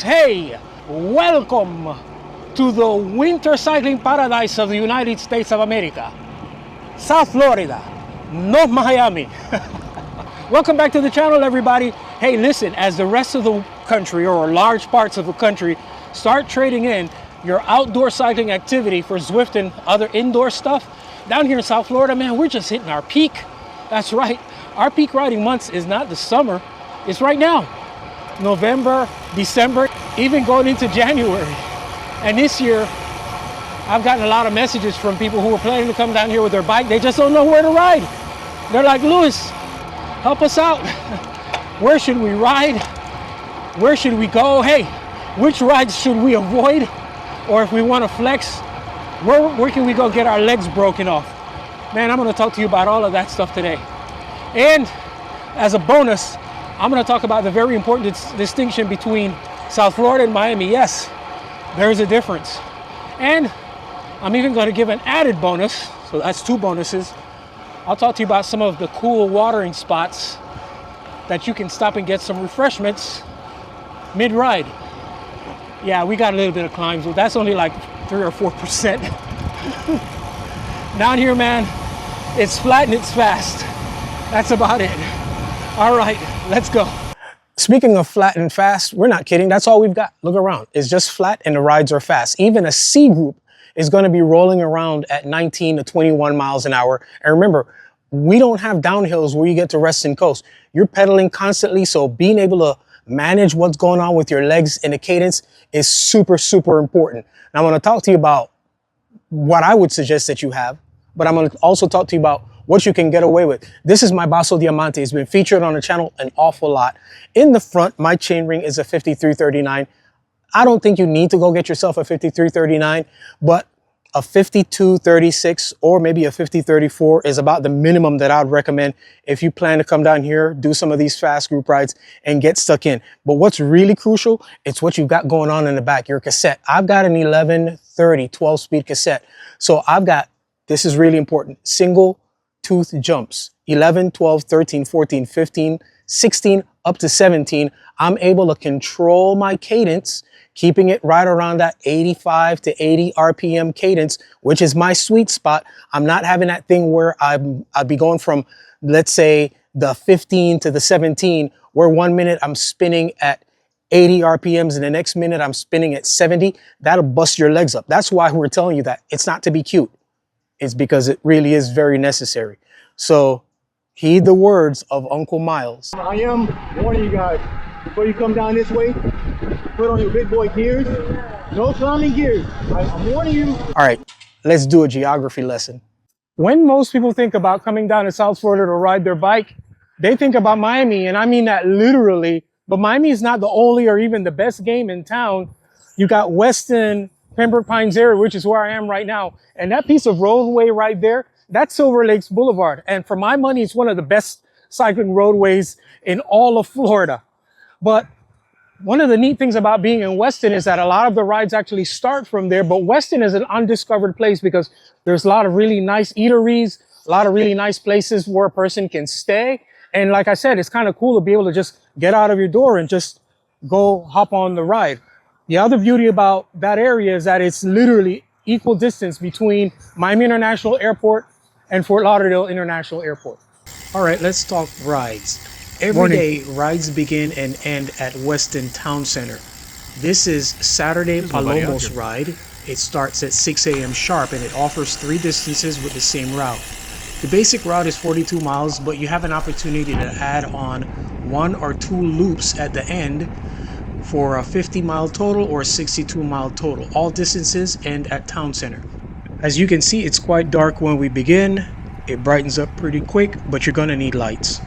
Hey, welcome to the winter cycling paradise of the United States of America, South Florida, not Miami. Welcome back to the channel, everybody. Hey, listen, as the rest of the country, or large parts of the country, start trading in your outdoor cycling activity for Zwift and other indoor stuff, down here in South Florida, man, we're just hitting our peak. That's right. Our peak riding months is not the summer, it's right now. November, December, even going into January. And this year, I've gotten a lot of messages from people who are planning to come down here with their bike. They just don't know where to ride. They're like, Lewis, help us out. Where should we ride? Where should we go? Hey, which rides should we avoid? Or if we want to flex, where can we go get our legs broken off? Man, I'm going to talk to you about all of that stuff today. And as a bonus, I'm going to talk about the very important distinction between South Florida and Miami. Yes, there's a difference. And I'm even going to give an added bonus. So that's two bonuses. I'll talk to you about some of the cool watering spots that you can stop and get some refreshments mid-ride. Yeah, we got a little bit of climbs, but that's only like 3 or 4%. Down here, man, it's flat and it's fast. That's about it. All right, let's go. Speaking of flat and fast, we're not kidding. That's all we've got. Look around. It's just flat and the rides are fast. Even a C group is going to be rolling around at 19 to 21 miles an hour. And remember, we don't have downhills where you get to rest and coast. You're pedaling constantly, so being able to manage what's going on with your legs in the cadence is super, super important. Now, I'm going to talk to you about what I would suggest that you have, but I'm going to also talk to you about what you can get away with. This is my Basso Diamante. It's been featured on the channel an awful lot. In the front, my chain ring is a 5339. I don't think you need to go get yourself a 5339, but a 5236 or maybe a 5034 is about the minimum that I'd recommend if you plan to come down here, do some of these fast group rides and get stuck in. But what's really crucial, it's what you've got going on in the back, your cassette. I've got an 1130 12-speed cassette. So I've got, this is really important, single tooth jumps, 11, 12, 13, 14, 15, 16, up to 17. I'm able to control my cadence, keeping it right around that 85 to 80 RPM cadence, which is my sweet spot. I'm not having that thing where I'd be going from, let's say, the 15 to the 17, where 1 minute I'm spinning at 80 RPMs and the next minute I'm spinning at 70. That'll bust your legs up. That's why we're telling you that. It's not to be cute. It's because it really is very necessary. So heed the words of Uncle Miles. I am warning you guys, before you come down this way, put on your big boy gears. No climbing gears. I'm warning you. All right, let's do a geography lesson. When most people think about coming down to South Florida to ride their bike, they think about Miami, and I mean that literally. But Miami is not the only or even the best game in town. You got Weston, Pembroke Pines area, which is where I am right now. And that piece of roadway right there, that's Silver Lakes Boulevard. And for my money, it's one of the best cycling roadways in all of Florida. But one of the neat things about being in Weston is that a lot of the rides actually start from there. But Weston is an undiscovered place because there's a lot of really nice eateries, a lot of really nice places where a person can stay. And like I said, it's kind of cool to be able to just get out of your door and just go hop on the ride. The other beauty about that area is that it's literally equal distance between Miami International Airport and Fort Lauderdale International Airport. All right, let's talk rides. Every day, rides begin and end at Weston Town Center. This is Saturday Palomos ride. It starts at 6 a.m. sharp and it offers 3 distances with the same route. The basic route is 42 miles, but you have an opportunity to add on 1 or 2 loops at the end for a 50-mile total or a 62-mile total. All distances end at Town Center. As you can see, it's quite dark when we begin. It brightens up pretty quick, but you're gonna need lights.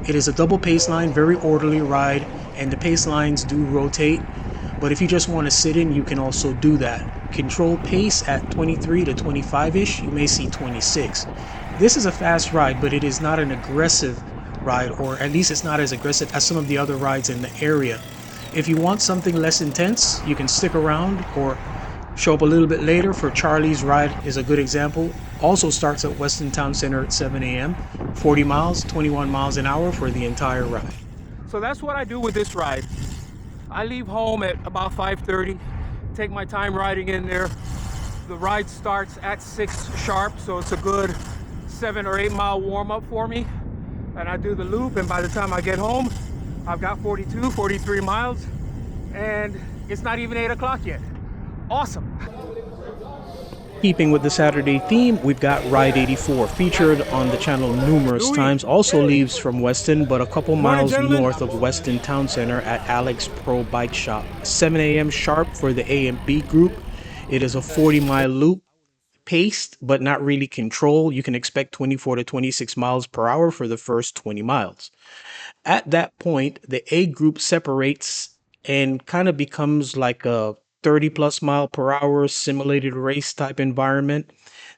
It is a double pace line, very orderly ride, and the pace lines do rotate. But if you just want to sit in, you can also do that. Control pace at 23 to 25-ish, you may see 26. This is a fast ride, but it is not an aggressive ride, or at least it's not as aggressive as some of the other rides in the area. If you want something less intense, you can stick around or show up a little bit later. For Charlie's ride is a good example. Also starts at Weston Town Center at 7 a.m. 40 miles, 21 miles an hour for the entire ride. So that's what I do with this ride. I leave home at about 5:30, take my time riding in there. The ride starts at 6 sharp, so it's a good 7 or 8 mile warm up for me. And I do the loop, and by the time I get home, I've got 42, 43 miles, and it's not even 8 o'clock yet. Awesome. Keeping with the Saturday theme, we've got Ride 84, featured on the channel numerous times. Also leaves from Weston, but a couple miles north of Weston Town Center at Alex Pro Bike Shop. 7 a.m. sharp for the A and B group. It is a 40-mile loop, paced but not really controlled. You can expect 24 to 26 miles per hour for the first 20 miles. At that point, the A group separates and kind of becomes like a 30 plus mile per hour simulated race type environment.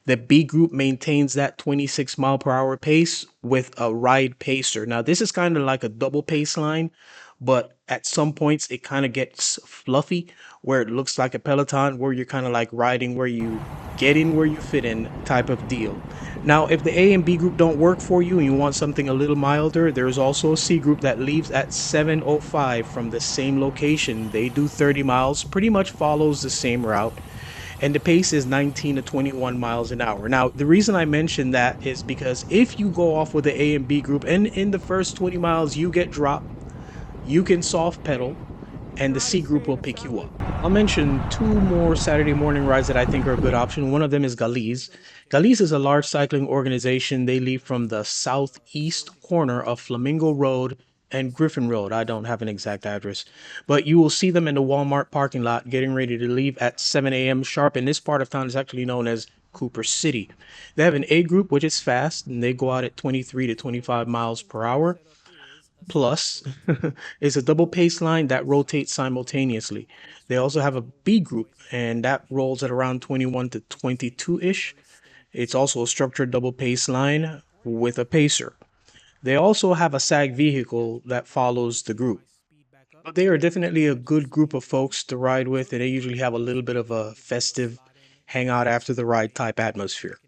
The B group maintains that 26 mile per hour pace with a ride pacer. Now, this is kind of like a double pace line, but at some points it kind of gets fluffy where it looks like a Peloton, where you're kind of like riding where you get in where you fit in type of deal. Now, if the A and B group don't work for you and you want something a little milder, there's also a C group that leaves at 7:05 from the same location. They do 30 miles, pretty much follows the same route, and the pace is 19 to 21 miles an hour. Now, the reason I mention that is because if you go off with the A and B group and in the first 20 miles you get dropped, you can soft pedal and the C group will pick you up. I'll mention two more Saturday morning rides that I think are a good option. One of them is Galiz. Galiz is a large cycling organization. They leave from the southeast corner of Flamingo Road and Griffin Road. I don't have an exact address, but you will see them in the Walmart parking lot getting ready to leave at 7 a.m. sharp. And this part of town is actually known as Cooper City. They have an A group, which is fast, and they go out at 23 to 25 miles per hour. Plus is a double pace line that rotates simultaneously. They also have a B group, and that rolls at around 21 to 22-ish. It's also a structured double pace line with a pacer. They also have a SAG vehicle that follows the group. But they are definitely a good group of folks to ride with, and they usually have a little bit of a festive hangout after the ride type atmosphere.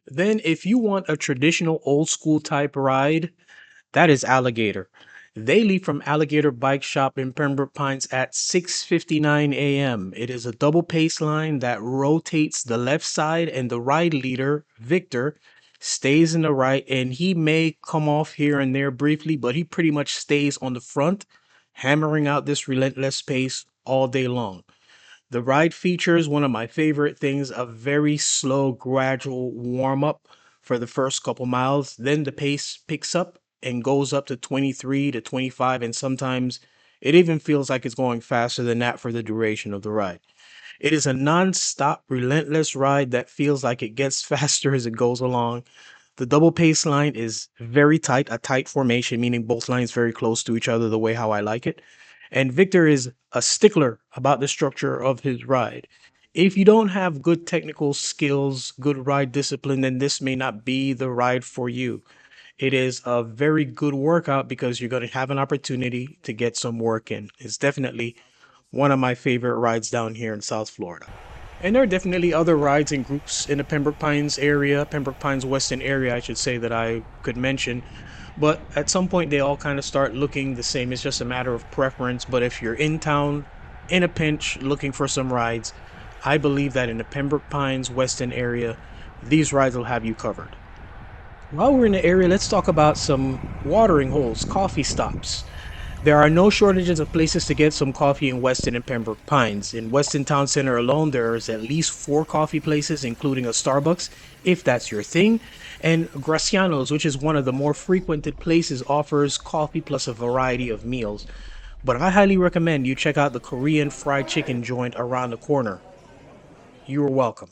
Then if you want a traditional old school type ride, that is Alligator. They leave from Alligator Bike Shop in Pembroke Pines at 6:59 a.m. It is a double pace line that rotates the left side, and the ride leader, Victor, stays in the right, and he may come off here and there briefly, but he pretty much stays on the front, hammering out this relentless pace all day long. The ride features one of my favorite things, a very slow, gradual warm up for the first couple miles. Then the pace picks up and goes up to 23 to 25, and sometimes it even feels like it's going faster than that for the duration of the ride. It is a non-stop, relentless ride that feels like it gets faster as it goes along. The double pace line is very tight, a tight formation, meaning both lines very close to each other, the way how I like it. And Victor is a stickler about the structure of his ride. If you don't have good technical skills, good ride discipline, then this may not be the ride for you. It is a very good workout because you're going to have an opportunity to get some work in. It's definitely one of my favorite rides down here in South Florida. And there are definitely other rides and groups in the Pembroke Pines area, Pembroke Pines Weston area, I should say, that I could mention. But at some point, they all kind of start looking the same. It's just a matter of preference. But if you're in town, in a pinch, looking for some rides, I believe that in the Pembroke Pines Weston area, these rides will have you covered. While we're in the area, let's talk about some watering holes, coffee stops. There are no shortages of places to get some coffee in Weston and Pembroke Pines. In Weston Town Center alone, there's at least 4 coffee places, including a Starbucks, if that's your thing. And Graciano's, which is one of the more frequented places, offers coffee plus a variety of meals. But I highly recommend you check out the Korean fried chicken joint around the corner. You are welcome.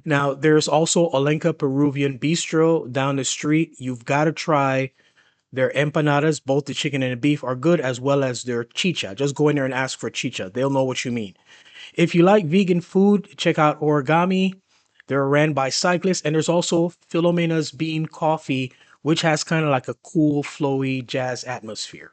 Now, there's also Olenka Peruvian Bistro down the street. You've got to try their empanadas. Both the chicken and the beef are good, as well as their chicha. Just go in there and ask for chicha. They'll know what you mean. If you like vegan food, check out Origami. They're ran by Cyclist. And there's also Filomena's Bean Coffee, which has kind of like a cool, flowy jazz atmosphere.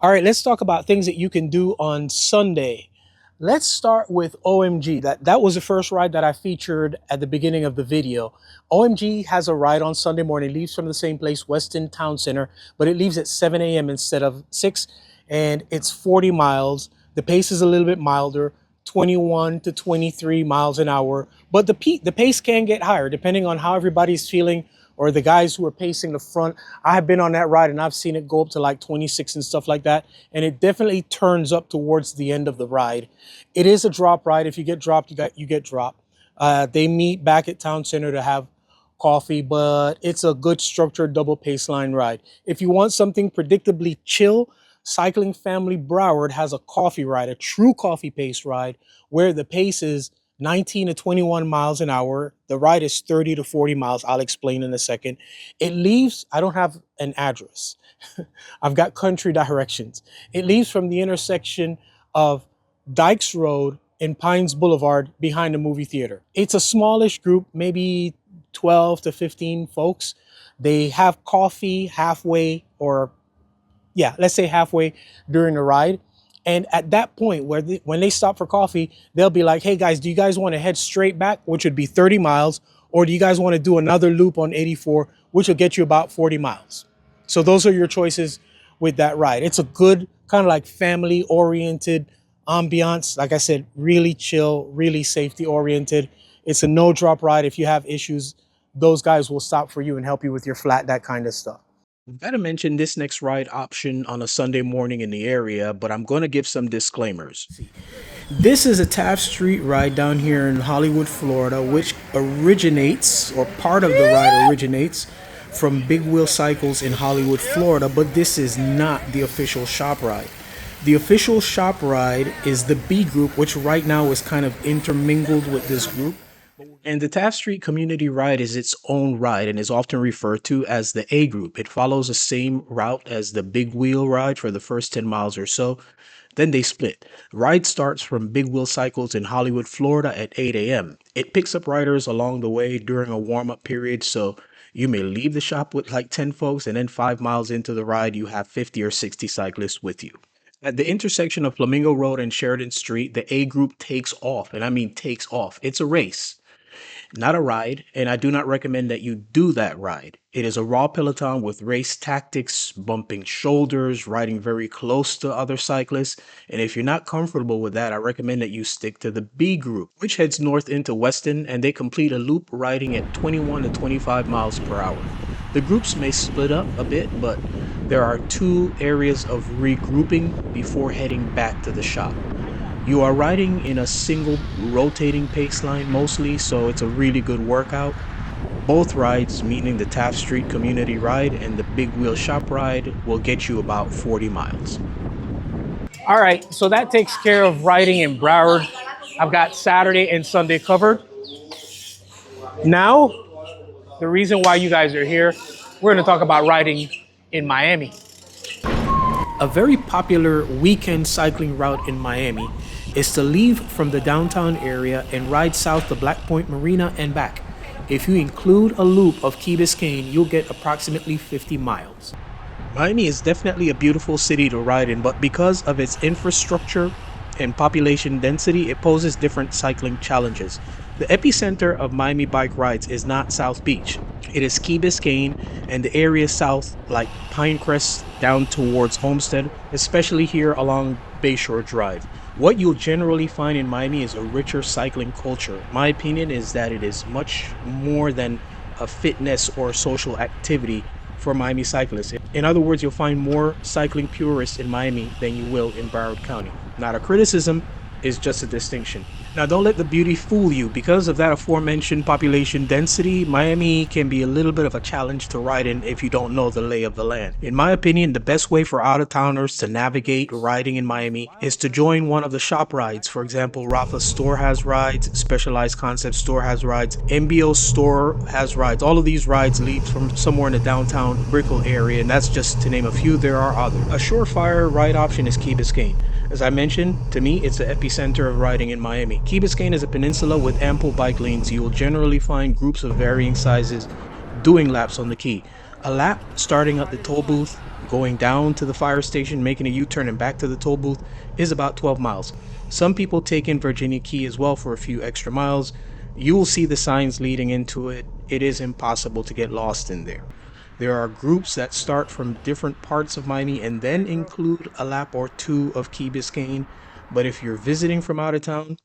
All right, let's talk about things that you can do on Sunday. Let's start with OMG. That was the first ride that I featured at the beginning of the video. OMG has a ride on Sunday morning, leaves from the same place, Weston Town Center, but it leaves at 7 a.m. instead of 6. and it's 40 miles. The pace is a little bit milder, 21 to 23 miles an hour, but the pace can get higher depending on how everybody's feeling, or the guys who are pacing the front. I have been on that ride and I've seen it go up to like 26 and stuff like that. And it definitely turns up towards the end of the ride. It is a drop ride. If you get dropped, you get dropped. They meet back at Town Center to have coffee, but it's a good structured double pace line ride. If you want something predictably chill, Cycling Family Broward has a coffee ride, a true coffee pace ride, where the pace is 19 to 21 miles an hour. The ride is 30 to 40 miles. I'll explain in a second. It leaves, I don't have an address. I've got country directions. It leaves from the intersection of Dykes Road and Pines Boulevard behind the movie theater. It's a smallish group, maybe 12 to 15 folks. They have coffee halfway, or yeah, let's say halfway during the ride. And at that point, when they stop for coffee, they'll be like, hey guys, do you guys want to head straight back, which would be 30 miles? Or do you guys want to do another loop on 84, which will get you about 40 miles? So those are your choices with that ride. It's a good kind of like family oriented ambiance. Like I said, really chill, really safety oriented. It's a no drop ride. If you have issues, those guys will stop for you and help you with your flat, that kind of stuff. I've got to mention this next ride option on a Sunday morning in the area, but I'm going to give some disclaimers. This is a Taft Street ride down here in Hollywood, Florida, which originates, or part of the ride originates, from Big Wheel Cycles in Hollywood, Florida, but this is not the official shop ride. The official shop ride is the B group, which right now is kind of intermingled with this group. And the Taft Street Community Ride is its own ride and is often referred to as the A group. It follows the same route as the Big Wheel ride for the first 10 miles or so. Then they split. The ride starts from Big Wheel Cycles in Hollywood, Florida at 8 a.m. It picks up riders along the way during a warm-up period, so you may leave the shop with like 10 folks, and then 5 miles into the ride, you have 50 or 60 cyclists with you. At the intersection of Flamingo Road and Sheridan Street, the A group takes off, and I mean takes off. It's a race, not a ride, and I do not recommend that you do that ride. It is a raw peloton with race tactics, bumping shoulders, riding very close to other cyclists, and if you're not comfortable with that, I recommend that you stick to the B group, which heads north into Weston, and they complete a loop riding at 21 to 25 miles per hour. The groups may split up a bit, but there are 2 areas of regrouping before heading back to the shop. You are riding in a single rotating pace line mostly, so it's a really good workout. Both rides, meaning the Taft Street Community Ride and the Big Wheel Shop Ride, will get you about 40 miles. All right, so that takes care of riding in Broward. I've got Saturday and Sunday covered. Now, the reason why you guys are here, we're going to talk about riding in Miami. A very popular weekend cycling route in Miami is to leave from the downtown area and ride south to Black Point Marina and back. If you include a loop of Key Biscayne, you'll get approximately 50 miles. Miami is definitely a beautiful city to ride in, but because of its infrastructure and population density, it poses different cycling challenges. The epicenter of Miami bike rides is not South Beach. It is Key Biscayne and the area south, like Pinecrest down towards Homestead, especially here along Bayshore Drive. What you'll generally find in Miami is a richer cycling culture. My opinion is that it is much more than a fitness or social activity for Miami cyclists. In other words, you'll find more cycling purists in Miami than you will in Broward County. Not a criticism, it's just a distinction. Now, don't let the beauty fool you. Because of that aforementioned population density, Miami can be a little bit of a challenge to ride in if you don't know the lay of the land. In my opinion, the best way for out-of-towners to navigate riding in Miami is to join one of the shop rides. For example, Rafa's store has rides, Specialized Concept store has rides, MBO's store has rides. All of these rides lead from somewhere in the downtown Brickell area, and that's just to name a few. There are others. A surefire ride option is Key Biscayne. As I mentioned, to me, it's the epicenter of riding in Miami. Key Biscayne is a peninsula with ample bike lanes. You will generally find groups of varying sizes doing laps on the Key. A lap starting at the toll booth, going down to the fire station, making a U-turn and back to the toll booth is about 12 miles. Some people take in Virginia Key as well for a few extra miles. You will see the signs leading into it. It is impossible to get lost in there. There are groups that start from different parts of Miami and then include a lap or two of Key Biscayne. But if you're visiting from out of town,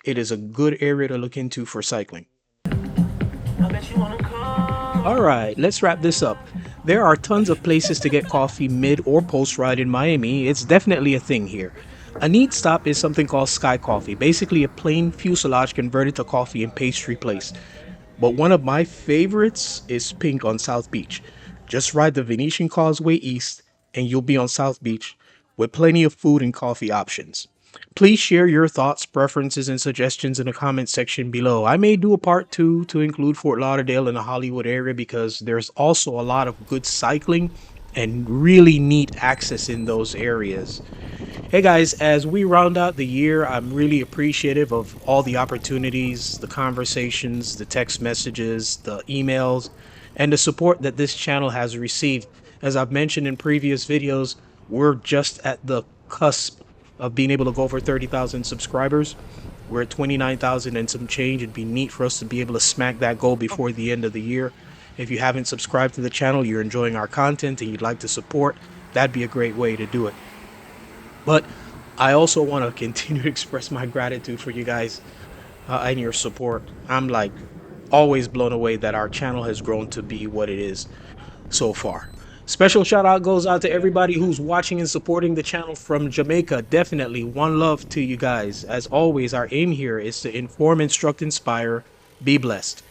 it is a good area to look into for cycling. All right, let's wrap this up. There are tons of places to get coffee mid or post ride in Miami. It's definitely a thing here. A neat stop is something called Sky Coffee, basically a plain fuselage converted to coffee and pastry place. But one of my favorites is Pink on South Beach. Just ride the Venetian Causeway east and you'll be on South Beach with plenty of food and coffee options. Please share your thoughts, preferences, and suggestions in the comment section below. I may do a part 2 to include Fort Lauderdale and the Hollywood area because there's also a lot of good cycling and really neat access in those areas. Hey guys, as we round out the year, I'm really appreciative of all the opportunities, the conversations, the text messages, the emails, and the support that this channel has received. As I've mentioned in previous videos, we're just at the cusp of being able to go over 30,000 subscribers. We're at 29,000 and some change. It'd be neat for us to be able to smack that goal before the end of the year. If you haven't subscribed to the channel, you're enjoying our content and you'd like to support, that'd be a great way to do it. But I also want to continue to express my gratitude for you guys and your support. I'm like always blown away that our channel has grown to be what it is so far. Special shout out goes out to everybody who's watching and supporting the channel from Jamaica. Definitely one love to you guys. As always, our aim here is to inform, instruct, inspire. Be blessed.